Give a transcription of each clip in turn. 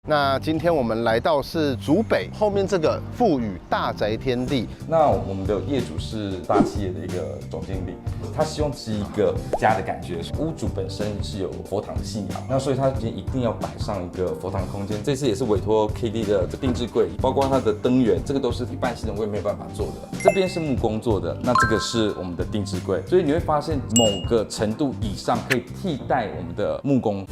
那今天我们来到是竹北后面这个富宇大宅天地。那我们的业主是大企业的一个总经理，他希望是一个家的感觉。屋主本身是有佛堂的信仰，那所以他一定要摆上一个佛堂的空间。这次也是委托 KD 的定制柜，包括它的灯源，这个都是一般系统我也没有办法做的。这边是木工做的，那这个是我们的定制柜，所以你会发现某个程度以上可以替代我们的木工。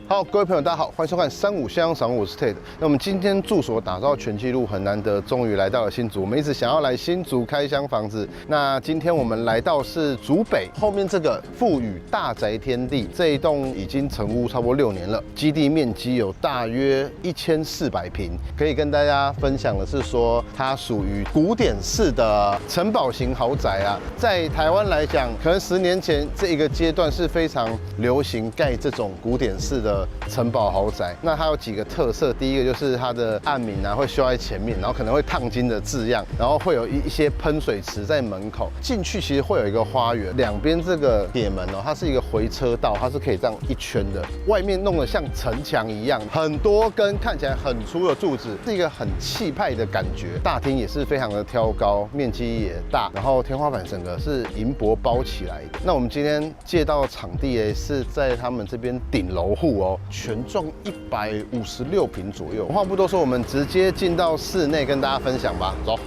好，各位朋友，大家好，欢迎收看35香赏，我是 Ted。那我们今天住所打造全纪录，很难得，终于来到了新竹。我们一直想要来新竹开箱房子。那今天我们来到是竹北后面这个富宇大宅天地，这一栋已经成屋差不多6年了，基地面积有大约1400平。可以跟大家分享的是说，它属于古典式的城堡型豪宅啊。在台湾来讲，可能10年前这一个阶段是非常流行盖这种古典式的城堡豪宅。那它有几个特色，第一个就是它的暗明啊会修在前面，然后可能会烫金的字样，然后会有一些喷水池在门口。进去其实会有一个花园，两边这个铁门哦，它是一个回车道，它是可以这样一圈的，外面弄得像城墙一样，很多根看起来很粗的柱子，是一个很气派的感觉。大厅也是非常的挑高，面积也大，然后天花板整个是银箔包起来的。那我们今天借到的场地是在他们这边顶楼户哦。全幢156平左右。话不多说，我们直接进到室内跟大家分享吧，走。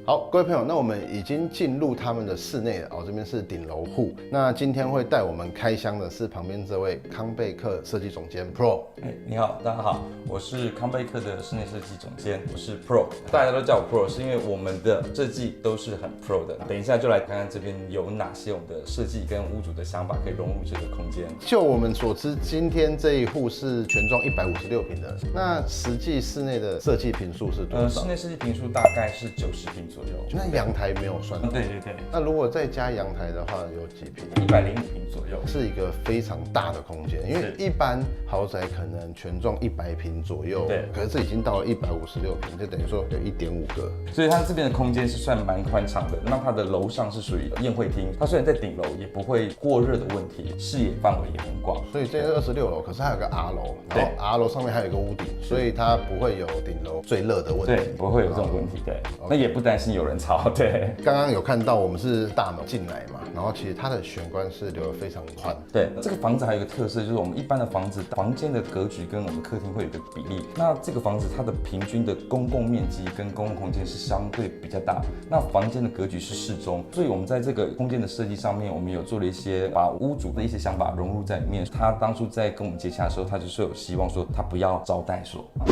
好，各位朋友，那我们已经进入他们的室内了哦，这边是顶楼户。那今天会带我们开箱的是旁边这位康贝克设计总监 Pro。你好，大家好，我是康贝克的室内设计总监，我是 Pro， 大家都叫我 Pro， 是因为我们的设计都是很 Pro 的。等一下就来看看这边有哪些我们的设计跟屋主的想法可以融入这个空间。就我们所知，今天这一户是全幢156平的，那实际室内的设计平数是多少？室内设计平数大概是90平左右。那阳台没有算？对对对。那如果再加阳台的话，有几平？105平左右，是一个非常大的空间。因为一般豪宅可能全幢100平左右，对，可是这已经到了156平，就等于说有1.5个。所以它这边的空间是算蛮宽敞的。那它的楼上是属于宴会厅，它虽然在顶楼，也不会过热的问题，视野范围也很广。所以这是26楼，可是它有个 R 楼，然后 R 楼上面还有一个屋顶，所以它不会有顶楼最热的问题。对，不会有这种问题。对，那也不担心有人吵。对，刚刚有看到我们是大门进来嘛，然后其实它的玄关是留得非常宽。对，这个房子还有一个特色，就是我们一般的房子房间的格局跟我们客厅会有一个比例。那这个房子它的平均的公共面积跟公共空间是相对比较大，那房间的格局是适中，所以我们在这个空间的设计上面，我们有做了一些把屋主的一些想法融入在里面。他当初在跟我们接洽的时候，他就是有希望说他不要招待所，他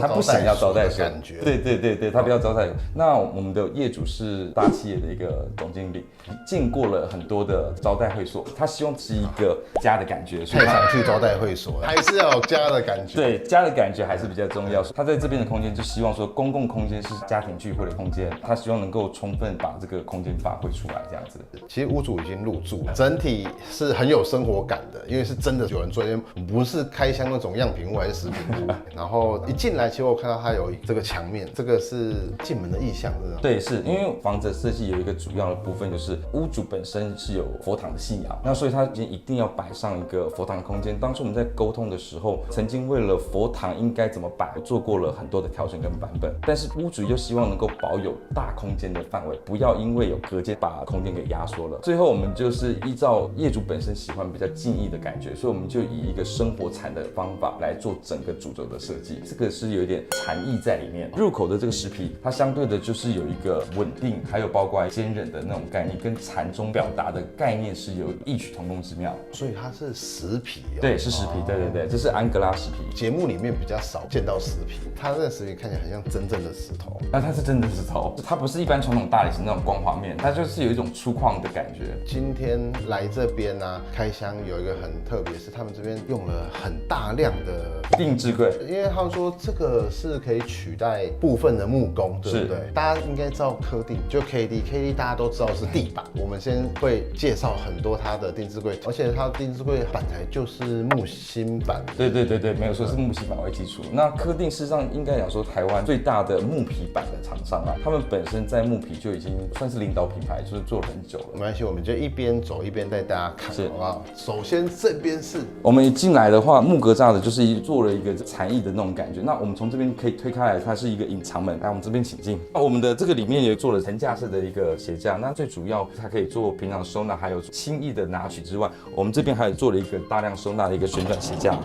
不想要招待所感觉。对，他不要招待所。那我们的业主是大企业的一个总经理，见过了很多的招待会所，他希望是一个家的感觉。太常去招待会所了，还是要有家的感觉。对，家的感觉还是比较重要。他在这边的空间就希望说，公共空间是家庭聚会的空间，他希望能够充分把这个空间发挥出来，这样子。其实屋主已经入住了，整体是很有生活感的，因为是真的有人坐在那边，不是开箱那种样品屋还是食品屋。然后一进来，其实我看到它有这个墙面，这个是进门的意象，是吗？对，是因为房子的设计有一个主要的部分，就是屋主本身是有佛堂的信仰，那所以他一定要摆上一个佛堂的空间。当初我们在沟通的时候，曾经为了佛堂应该怎么摆，做过了很多的调整跟版本，但是屋主又希望能够保有大空间的范围，不要因为有隔间把空间给压缩了。最后我们就是依照业主本身喜欢比较静谧的感觉，所以我们就以一个生活禅的方法来做整个主轴的设计，这个是有一点禅意在里面。入口的这个石皮，它相对的就是有一个稳定，还有包括坚韧的那种概念，跟禅中表达的概念是有异曲同工之妙。所以它是石皮哦。对，是石皮，对，这是安哥拉石皮。节目里面比较少见到石皮，它那个石皮看起来很像真正的石头。那它是真的石头，它不是一般传统大理石那种光滑面，它就是有一种粗犷的感觉。今天来这边啊，开箱有一个很特别，是他们这边用了很大量的定制柜，因为他们说这个是可以取代部分的木工，对不对？大家应该知道科定就 KD 大家都知道是地板。我们先会介绍很多它的定制柜，而且它的定制柜板材就是木芯板。对，没有错，是木芯板为基础。那科定事实上应该讲说台湾最大的木皮板的厂商啊，他们本身在木皮就已经算是领导品牌，就是做了很久了。没关系，我们就一边走一边带大家看，好不好？首先这边是我们一进来的话，木格栅的就是做了一个禅意的那种感觉。那我们从这边可以推开来，它是一个隐藏门。来，我们这边请进。那我们的这个里面也做了层架式的一个鞋架。那最主要它可以做平常收纳，还有轻易的拿取之外，我们这边还有做了一个大量收纳的一个旋转鞋架。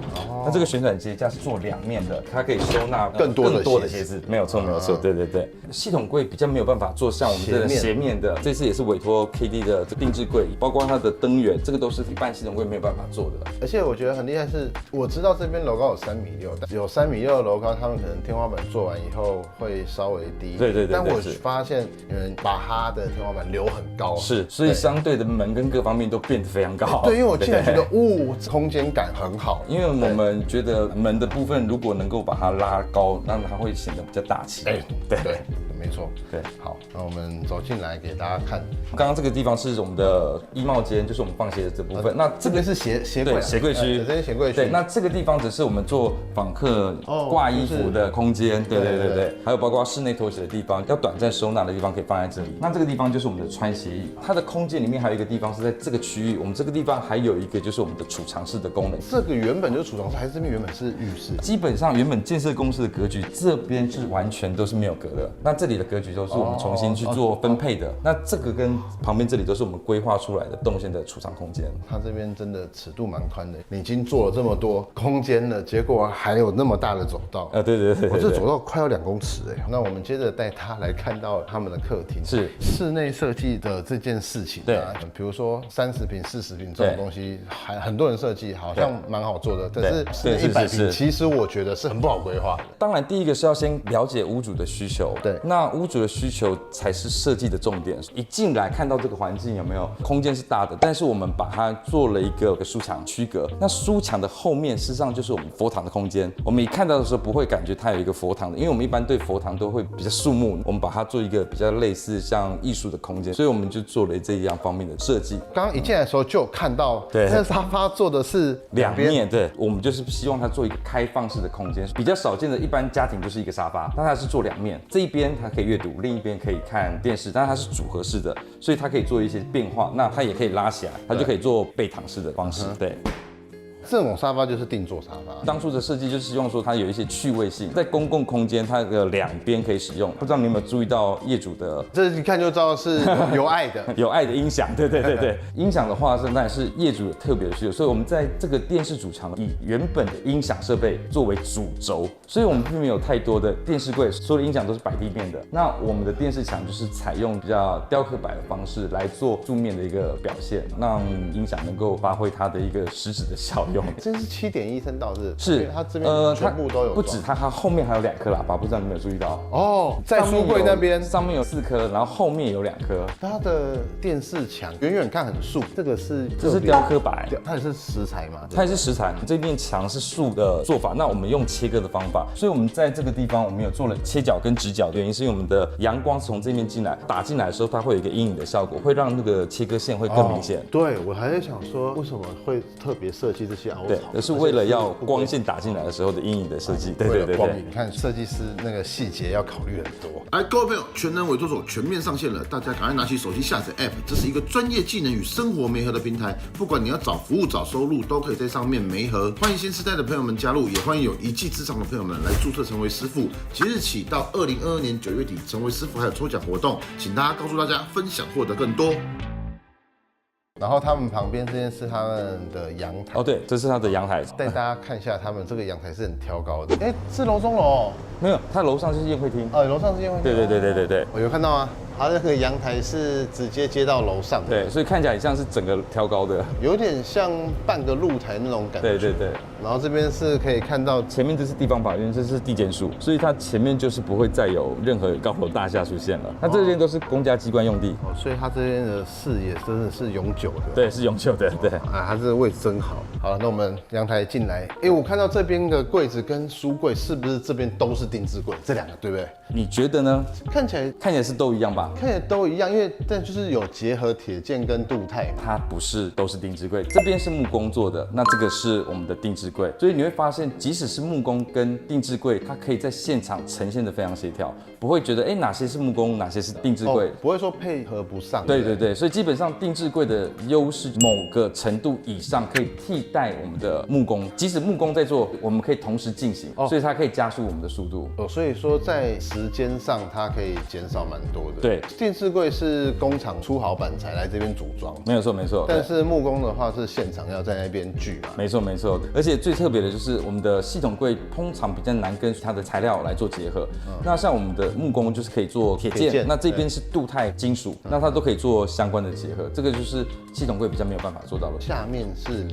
那这个旋转鞋架是做2面的，它可以收纳更多的鞋子。没有错，对。系统柜比较没有办法做像我们这个斜面的，这次也是委托 KD 的定制柜，包括它的灯源，这个都是一般系统柜没有办法做的。而且我觉得很厉害是，我知道这边楼高有3.6米，有3.6米的楼高，他们可能天花板做完以后会稍微低。对。但我发现有人把它的天花板留很高，是，所以相对的门跟各方面都变得非常高。对，因为我进来觉得，空间感很好。因为我们觉得门的部分如果能够把它拉高，那它会显得比较大气。对。没错，对，好，那我们走进来给大家看。刚刚这个地方是我们的衣帽间，就是我们放鞋的这部分。那这边是鞋柜，对，鞋柜区，这是鞋柜区。对，那这个地方只是我们做访客挂衣服的空间。对，还有包括室内拖鞋的地方，要短暂收纳的地方可以放在这里。那这个地方就是我们的穿鞋椅，它的空间里面还有一个地方是在这个区域。我们这个地方还有一个就是我们的储藏室的功能。这个原本就是储藏室，还是这边原本是浴室？基本上原本建设公司的格局，这边是完全都是没有隔的。那这里的格局都是我们重新去做分配的。那这个跟旁边这里都是我们规划出来的动线的储藏空间。它这边真的尺度蛮宽的，你已经做了这么多空间了，结果还有那么大的走道。对，我这走道快要2公尺哎。那我们接着带他来看到他们的客厅，是室内设计的这件事情。对，比如说30平、40平这种东西，还很多人设计好像蛮好做的，但是100平其实我觉得是很不好规划的。当然，第一个是要先了解屋主的需求。对，那屋主的需求才是设计的重点。一进来看到这个环境有没有空间是大的，但是我们把它做了一个书墙区隔。那书墙的后面事实上就是我们佛堂的空间。我们一看到的时候不会感觉它有一个佛堂的，因为我们一般对佛堂都会比较肃穆，我们把它做一个比较类似像艺术的空间，所以我们就做了这一样方面的设计。刚刚一进来的时候就看到，那个沙发做的是2面，对，我们就是希望它做一个开放式的空间，比较少见的，一般家庭就是一个沙发，但它是做2面，这一边它可以阅读，另一边可以看电视，但是它是组合式的，所以它可以做一些变化。那它也可以拉起来，它就可以做背躺式的方式。对。这种沙发就是定做沙发。当初的设计就是希望说它有一些趣味性，在公共空间它的2边可以使用。不知道你有没有注意到业主的，这一看就知道是有爱的，有爱的音响。对，音响的话是当然是业主有特别的需求，所以我们在这个电视主墙以原本的音响设备作为主轴，所以我们并没有太多的电视柜，所有的音响都是摆地面的。那我们的电视墙就是采用比较雕刻摆的方式来做柱面的一个表现，让音响能够发挥它的一个实质的效用。这是7.1声道是它这边全部都有，不止它后面还有2颗喇叭，不知道你有没有注意到？在书柜那边上面有4颗，然后后面有2颗。它的电视墙远远看很素，这是雕刻白，它也是石材嘛？它也是石材。这面墙是素的做法，那我们用切割的方法，所以我们在这个地方我们有做了切角跟直角，原因是因为我们的阳光从这面进来，打进来的时候它会有一个阴影的效果，会让那个切割线会更明显。对，我还在想说为什么会特别设计这些凹槽？对，而是为了要光线打进来的时候的阴影的设计。对，你看设计师那个细节要考虑很多。来，各位朋友，全能委托所全面上线了，大家赶快拿起手机下载 App， 这是一个专业技能与生活媒合的平台，不管你要找服务找收入，都可以在上面媒合。欢迎新时代的朋友们加入，也欢迎有一技之长的朋友们来注册成为师傅。即日起到2022年9月底，成为师傅还有抽奖活动，请大家告诉大家分享获得更多。然后他们旁边这边是他们的阳台。哦，对，这是它的阳台。带大家看一下，他们这个阳台是很挑高的。哎，是楼中楼哦？没有，它楼上就是宴会厅。楼上是宴会厅。对，我有看到啊。它那个阳台是直接接到楼上的，对，所以看起来像是整个挑高的，有点像半个露台那种感觉。对。然后这边是可以看到前面这是地方法院，这是地检署，所以它前面就是不会再有任何高楼大厦出现了。那这边都是公家机关用地，所以它这边的视野真的是永久的。对，是永久的，对。它这个位置真好。好了，那我们阳台进来，我看到这边的柜子跟书柜是不是这边都是定制柜？这两个对不对？你觉得呢？看起来是都一样吧？看起来都一样，因为但就是有结合铁件跟镀钛。它不是都是定制柜，这边是木工做的，那这个是我们的定制柜，所以你会发现，即使是木工跟定制柜，它可以在现场呈现的非常协调，不会觉得哪些是木工，哪些是定制柜，不会说配合不上。对，所以基本上定制柜的优势，某个程度以上可以替代我们的木工，即使木工在做，我们可以同时进行，所以它可以加速我们的速度。所以说在时间上它可以减少蛮多的。对，定制柜是工厂出好板材来这边组装，没有错。但是木工的话是现场要在那边锯嘛。没错，而且最特别的就是我们的系统柜通常比较难跟它的材料来做结合。那像我们的木工就是可以做铁件，那这边是镀钛金属，那它都可以做相关的结合。这个就是系统柜比较没有办法做到的。下面是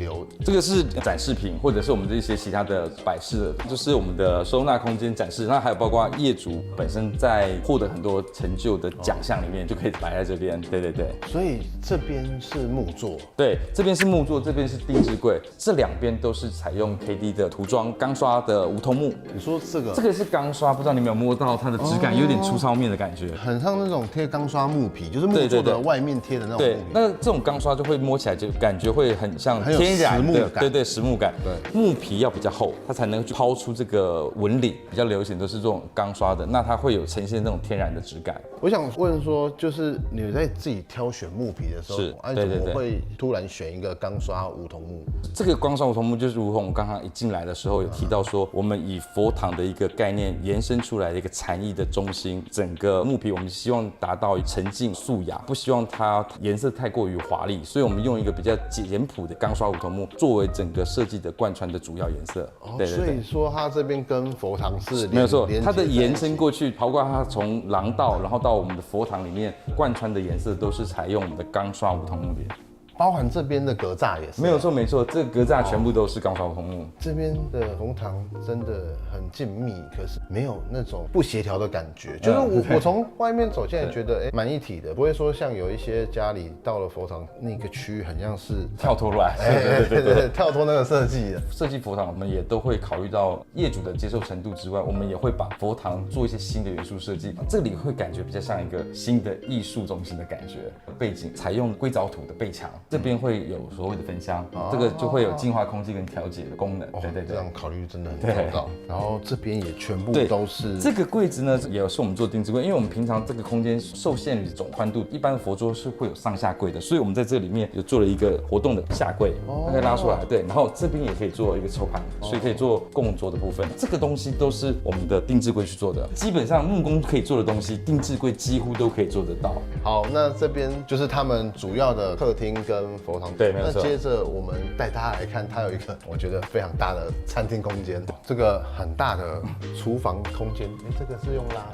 这个是展示品，或者是我们这些其他的摆饰，就是我们的收纳空间展示。那还有包括业主本身在获得很多成就的奖项里面，就可以摆在这边。对。所以这边是木作。对，这边是木作，这边是定制柜，这两边都是采用 KD 的涂装，钢刷的梧桐木。你说这个是钢刷，不知道你有没有摸到它的质感，有点粗糙面的感觉，很像那种贴钢刷木皮，就是木做的外面贴的那种木皮。那这种钢刷就会摸起来就感觉会很像天然的，对，实木感。对，木皮要比较厚，它才能去抛出这个纹理。比较流行都是这种钢刷的，那它会有呈现那种天然的质感。我想问说，就是你在自己挑选木皮的时候，怎么会突然选一个钢刷梧桐木？这个钢刷梧桐木就是如同我刚刚一进来的时候有提到说，我们以佛堂的一个概念延伸出来的一个禅意的中心，整个木皮我们希望达到沉静素雅，不希望它颜色太过于华丽，所以我们用一个比较简朴的钢刷梧桐木作为整个设计的贯穿的主要颜色。对，所以说它这边跟佛堂是没有错，它的延伸过去，包括它从廊道，然后到我们的佛堂里面贯穿的颜色都是采用我们的钢刷梧桐木的。包含这边的格栅也是。没错，这个格栅全部都是钢刷梧桐木。这边的佛堂真的很静谧，可是没有那种不协调的感觉。就是我从外面走进来觉得，蛮一体的，不会说像有一些家里到了佛堂那个区域，很像是跳脱出来。对，跳脱那个设计的。设计佛堂，我们也都会考虑到业主的接受程度之外，我们也会把佛堂做一些新的元素设计。这里会感觉比较像一个新的艺术中心的感觉。背景采用硅藻土的背墙。这边会有所谓的焚香，这个就会有净化空气跟调节的功能。对，这样考虑真的很周到。然后这边也全部都是这个柜子呢，也是我们做定制柜，因为我们平常这个空间受限于总宽度，一般的佛桌是会有上下柜的，所以我们在这里面有做了一个活动的下柜，它可以拉出来。对，然后这边也可以做一个抽盘，所以可以做供桌的部分。这个东西都是我们的定制柜去做的，基本上木工可以做的东西，定制柜几乎都可以做得到。好，那这边就是他们主要的客厅跟佛堂。对，没有错。那接着我们带大家来看，它有一个我觉得非常大的餐厅空间，这个很大的厨房空间，这个是用拉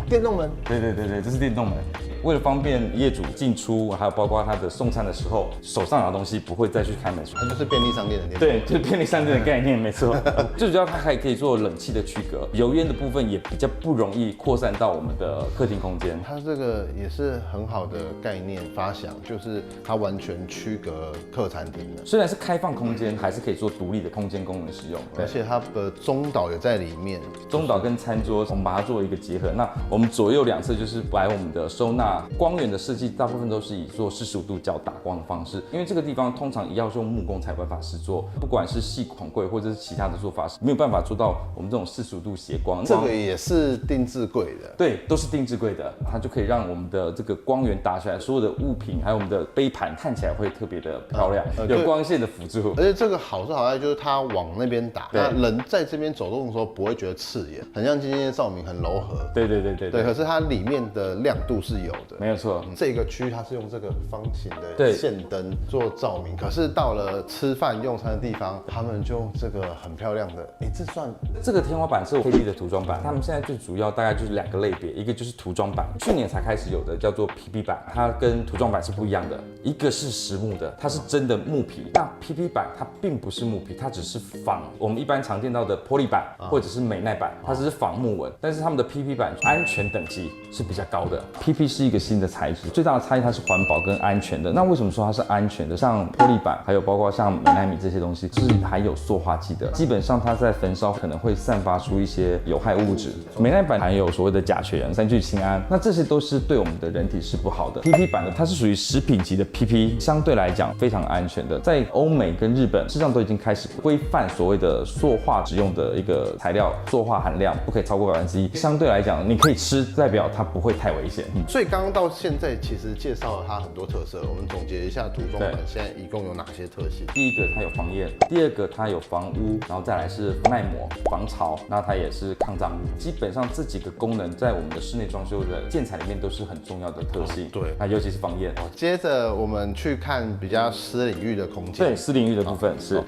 电动门。对，这是电动门，为了方便业主进出，还有包括他的送餐的时候，手上拿东西不会再去开门。它就是便利商店的电动。对，就是便利商店的概念，没错。最主要它还可以做冷气的区隔，油烟的部分也比较不容易扩散到我们的客厅空间。它这个也是很好的概念发想，就是它完全区隔客餐厅的。虽然是开放空间，还是可以做独立的空间功能使用，而且它的中岛也在里面。中岛跟餐桌，我们把它做一个结合。那我们左右两侧就是摆我们的收纳光源的设计，大部分都是以做45度角打光的方式，因为这个地方通常要用木工才有办法施作，不管是系统柜或者是其他的做法，没有办法做到我们这种45度斜光。这个也是定制柜的。对，都是定制柜的，它就可以让我们的这个光源打出来，所有的物品还有我们的杯盘看起来会会特别的漂亮，对有光线的辅助。而且这个好是好在就是它往那边打，对那人在这边走动的时候不会觉得刺眼，很像今天的照明很柔和。对，可是它里面的亮度是有的，没有错。这个区它是用这个方形的对线灯做照明，可是到了吃饭用餐的地方，他们就这个很漂亮的，这算这个天花板是 KB 的涂装板，他们现在最主要大概就是2个类别，一个就是涂装板，去年才开始有的叫做 PP 板，它跟涂装板是不一样的，一个是实木的，它是真的木皮，那 PP 板它并不是木皮，它只是仿我们一般常见到的玻璃板或者是美耐板，它只是仿木纹，但是他们的 PP 板安全等级是比较高的。PP 是一个新的材质，最大的差异它是环保跟安全的。那为什么说它是安全的？像玻璃板，还有包括像美耐米这些东西，是含有塑化剂的，基本上它在焚烧可能会散发出一些有害物质。美耐板含有所谓的甲醛、三聚氰胺，那这些都是对我们的人体是不好的。PP 板呢，它是属于食品级的 PP， 相对来讲非常安全的。在欧美跟日本，事实上都已经开始规范所谓的塑化使用的一个材料，塑化含量不可以超过1%。相对来讲，你可以吃，代表它不会太危险。所以刚刚到现在其实介绍了它很多特色，我们总结一下涂装板现在一共有哪些特性？第一个它有防焰，第二个它有防污，然后再来是耐磨、防潮，那它也是抗脏污。基本上这几个功能在我们的室内装修的建材里面都是很重要的特性。对，那尤其是防焰。接着我们去看比较私领域的空间。对，私领域的部分是。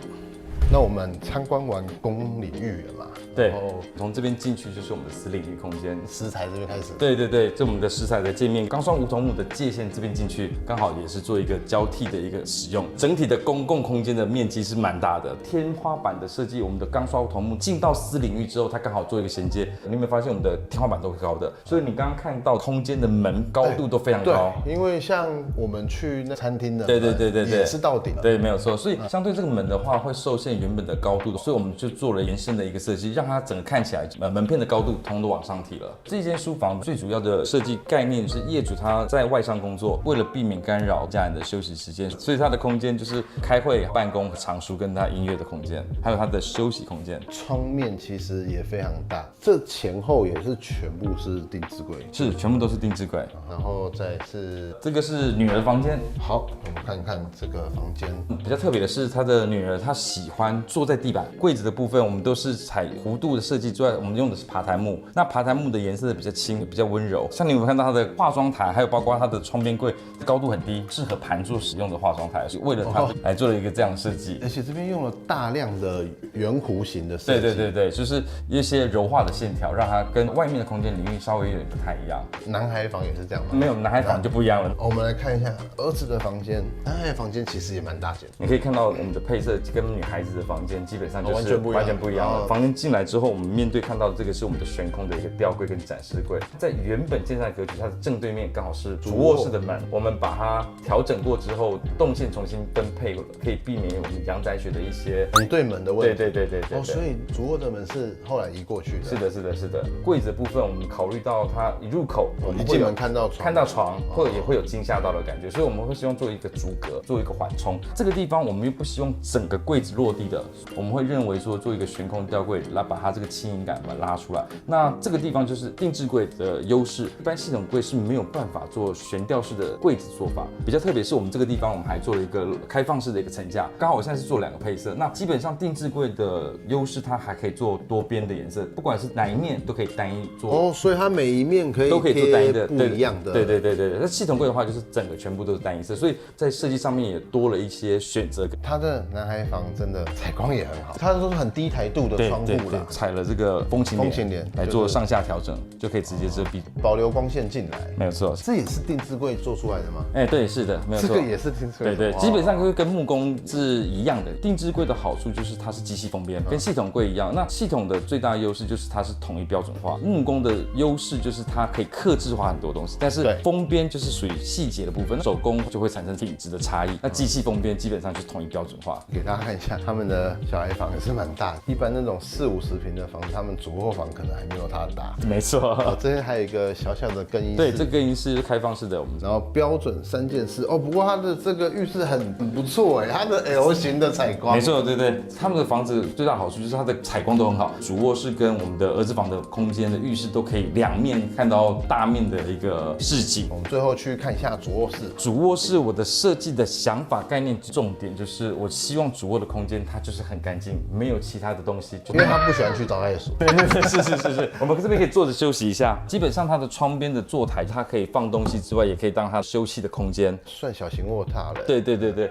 那我们参观完公领域了嘛？对，从这边进去就是我们的私领域空间，食材这边开始。对，这我们的食材的界面，钢双梧桐木的界限这边进去，刚好也是做一个交替的一个使用。整体的公共空间的面积是蛮大的，天花板的设计，我们的钢双梧桐木进到私领域之后，它刚好做一个衔接。你有没有发现我们的天花板都是高的？所以你刚刚看到空间的门高度都非常高。对，因为像我们去那餐厅的，对，也是到顶。对，没有错。所以相对这个门的话，会受限原本的高度，所以我们就做了延伸的一个设计，让它整个看起来门片的高度通都往上提了。这间书房最主要的设计概念是业主他在外商工作，为了避免干扰家人的休息时间，所以他的空间就是开会、办公、藏书跟他音乐的空间，还有他的休息空间。窗面其实也非常大，这前后也是全部是定制柜，是全部都是定制柜。然后再是这个是女儿房间。好，我们看看这个房间。比较特别的是，他的女儿她喜欢坐在地板，柜子的部分我们都是采弧度的设计之外，我们用的是爬台木。那爬台木的颜色比较轻，比较温柔。像你有没有看到它的化妆台，还有包括它的窗边柜高度很低，适合盘坐使用的化妆台，是为了它来做了一个这样的设计。而且这边用了大量的圆弧形的设计。对，就是一些柔化的线条，让它跟外面的空间领域稍微有点不太一样。男孩房也是这样吗？没有，男孩房就不一样了。我们来看一下儿子的房间，男孩的房间其实也蛮大间。你可以看到我们的配色跟女孩子的房间基本上就是完全不一样的。房间进来之后，我们面对看到的这个是我们的悬空的一个吊柜跟展示柜，在原本建材格局，它的正对面刚好是主卧室的门，我们把它调整过之后，动线重新分配，可以避免我们阳宅学的一些横对门的问题。对。所以主卧的门是后来移过去的。是的。柜子的部分，我们考虑到它一入口，我们一进门看到床，也会有惊吓到的感觉，所以我们会希望做一个逐格，做一个缓冲。这个地方我们又不希望整个柜子落地的，我们会认为说做一个悬空吊柜，来把它这个轻盈感把它拉出来。那这个地方就是定制柜的优势，一般系统柜是没有办法做悬吊式的柜子做法。比较特别是我们这个地方，我们还做了一个开放式的一个层架，刚好我现在是做2个配色。那基本上定制柜的优势，它还可以做多边的颜色，不管是哪一面都可以单一做。所以它每一面都可以做单一的不一样的。对。那系统柜的话，就是整个全部都是单一色，所以在设计上面也多了一些选择。它的男孩房真的采光也很好，它都是很低台度的窗户啦，采了这个风琴帘来做上下调整，就可以直接遮蔽，保留光线进来。没有错，这也是定制柜做出来的吗？对，是的，没有错，这个也是定制柜。对，基本上跟木工是一样的。定制柜的好处就是它是机器封边，跟系统柜一样。那系统的最大优势就是它是统一标准化，木工的优势就是它可以客制化很多东西，但是封边就是属于细节的部分，手工就会产生品质的差异。那机器封边基本上就是统一标准化。给大家看一下，他们的小孩房也是蛮大的，一般那种4、50 60平的房子，他们主卧房可能还没有它大。没错。这边还有一个小小的更衣室，对，这更衣室是开放式的，我们然后标准3件式哦。不过它的这个浴室很不错哎，它的 L 型的采光。没错，对对，他们的房子最大的好处就是它的采光都很好，主卧室跟我们的儿子房的空间的浴室都可以两面看到大面的一个视景。我们最后去看一下主卧室。主卧室我的设计的想法概念重点就是我希望主卧的空间它就是很干净，没有其他的东西，因为他不喜欢去找袋鼠。对对对，是，我们这边可以坐着休息一下。基本上它的窗边的坐台，它可以放东西之外，也可以当它休息的空间，算小型卧榻了。对，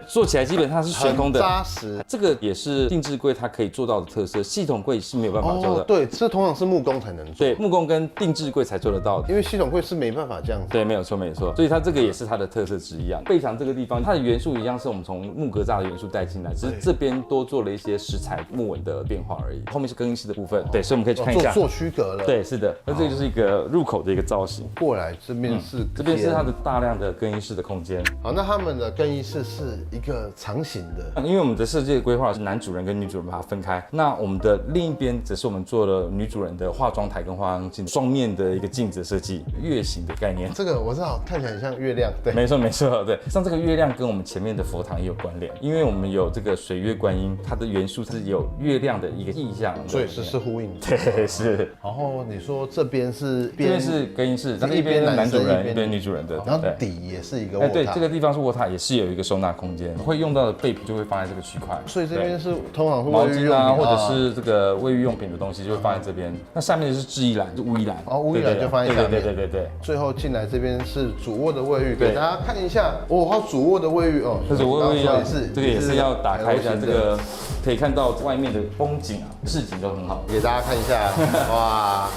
坐起来基本上是悬空的，很扎实。这个也是定制柜它可以做到的特色，系统柜是没有办法做的。对，这通常是木工才能做。对，木工跟定制柜才做得到的，因为系统柜是没办法这样子。对，没有错，所以它这个也是它的特色之一啊。背墙这个地方，它的元素一样是我们从木格栅的元素带进来，只是这边多做了一些石材木纹的变化而已。后面是更衣室的部分，对，所以我们可以去看一下，做区隔了。对，是的，那这个就是一个入口的一个造型。过来这边是，这边是它的大量的更衣室的空间。好，那他们的更衣室是一个长形的，因为我们的设计的规划是男主人跟女主人把它分开，那我们的另一边则是我们做了女主人的化妆台跟化妆镜双面的一个镜子设计，月形的概念。这个我知道，看起来很像月亮。对，没错，对。像这个月亮跟我们前面的佛堂也有关联，因为我们有这个水月观音，它的元素是有月亮的一个意象，所以是呼应。对，是。然后你说这边是这边是更衣室，一边男主人，一边女主人的。然后底也是一个卧榻。对，这个地方是卧榻，也是有一个收纳空间，会用到的备品就会放在这个区块。所以这边是通常是毛巾啊，或者是这个卫浴用品的东西就会放在这边。那下面是制衣篮，是污衣篮。哦，污衣篮就放在下面。对。最后进来这边是主卧的卫浴，给大家看一下。哦，它主卧的卫浴哦，这主卧卫浴也是，这个也是要打开一下，这个可以看到外面的风景啊，视景都很好。给大家看一下，哇，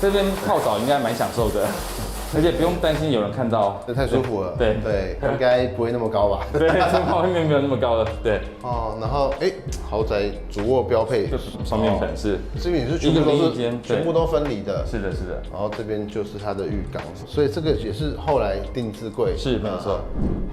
这边泡澡应该蛮享受的。而且不用担心有人看到，这太舒服了。对，应该不会那么高吧？对，这泡面没有那么高了。对。哦，然后豪宅主卧标配双面盆是，这边也是全部都分离的。是的。然后这边就是它的浴缸，所以这个也是后来定制柜。是，没有错。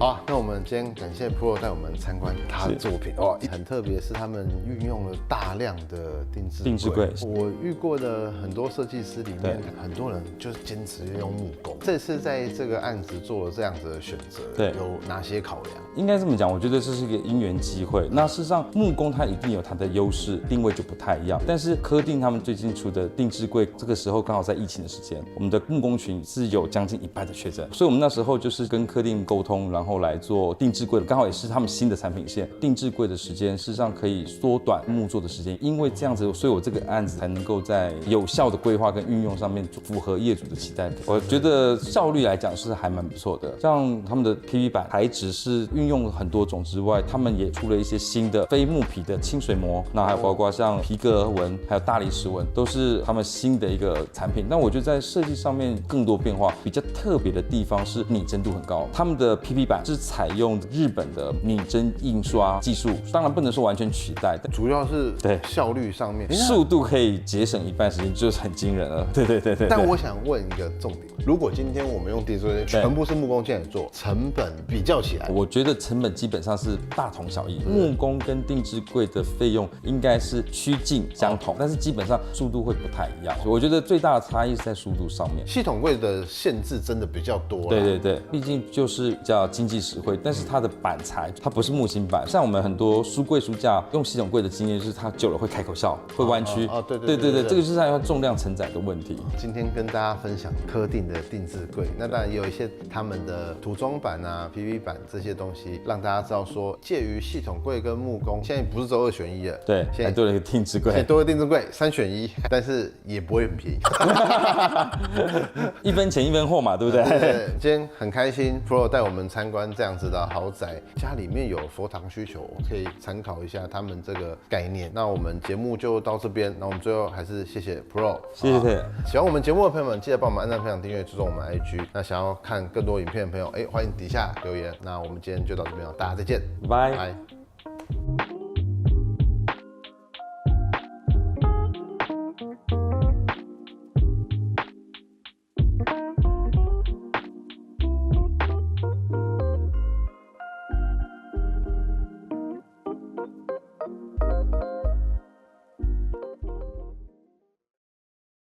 好，那我们今天感谢 Pro 带我们参观他的作品。哇，很特别，是他们运用了大量的定制柜。我遇过的很多设计师里面，很多人就是坚持用木工。这次在这个案子做了这样子的选择，对，有哪些考量？应该这么讲，我觉得这是一个因缘机会。那事实上，木工它一定有它的优势，定位就不太一样。但是科定他们最近出的定制柜，这个时候刚好在疫情的时间，我们的木工群是有将近1半的确诊，所以我们那时候就是跟科定沟通，然后来做定制柜，刚好也是他们新的产品线。定制柜的时间事实上可以缩短木作的时间，因为这样子，所以我这个案子才能够在有效的规划跟运用上面符合业主的期待。我觉得效率来讲是还蛮不错的，像他们的 PV 板材质是运用了很多种之外，他们也出了一些新的非木皮的清水膜，那还有包括像皮革纹，还有大理石纹，都是他们新的一个产品。那我觉得在设计上面更多变化，比较特别的地方是拟真度很高。他们的 PV 板是采用日本的拟真印刷技术，当然不能说完全取代，但主要是效率上面，速度可以节省1半时间，就是很惊人了。对。但我想问一个重点，如果今天我们用定制柜全部是木工进来做，成本比较起来，我觉得成本基本上是大同小异。木工跟定制柜的费用应该是趋近相同，但是基本上速度会不太一样。所以我觉得最大的差异是在速度上面。系统柜的限制真的比较多。对，毕竟就是比较经济实惠，但是它的板材它不是木芯板，像我们很多书柜书架用系统柜的经验就是它久了会开口笑，会弯曲。对，这个就是它重量承载的问题。今天跟大家分享科定的定制柜，那当然也有一些他们的涂装板啊、PV 板这些东西，让大家知道说，介于系统柜跟木工，现在不是只有2选1了，对，现在多了一个定制柜，现在多了定制柜3选1，但是也不会很便宜，1分钱1分货嘛，对不对？对，今天很开心 ，Pro 带我们参观这样子的豪宅，家里面有佛堂需求，可以参考一下他们这个概念。那我们节目就到这边，那我们最后还是谢谢 Pro， 谢谢。喜欢我们节目的朋友们，记得帮我们按赞、分享、订阅、追踪我们 IG。那想要看更多影片的朋友，欢迎底下留言。那我们今天就到这边了，大家再见，拜拜。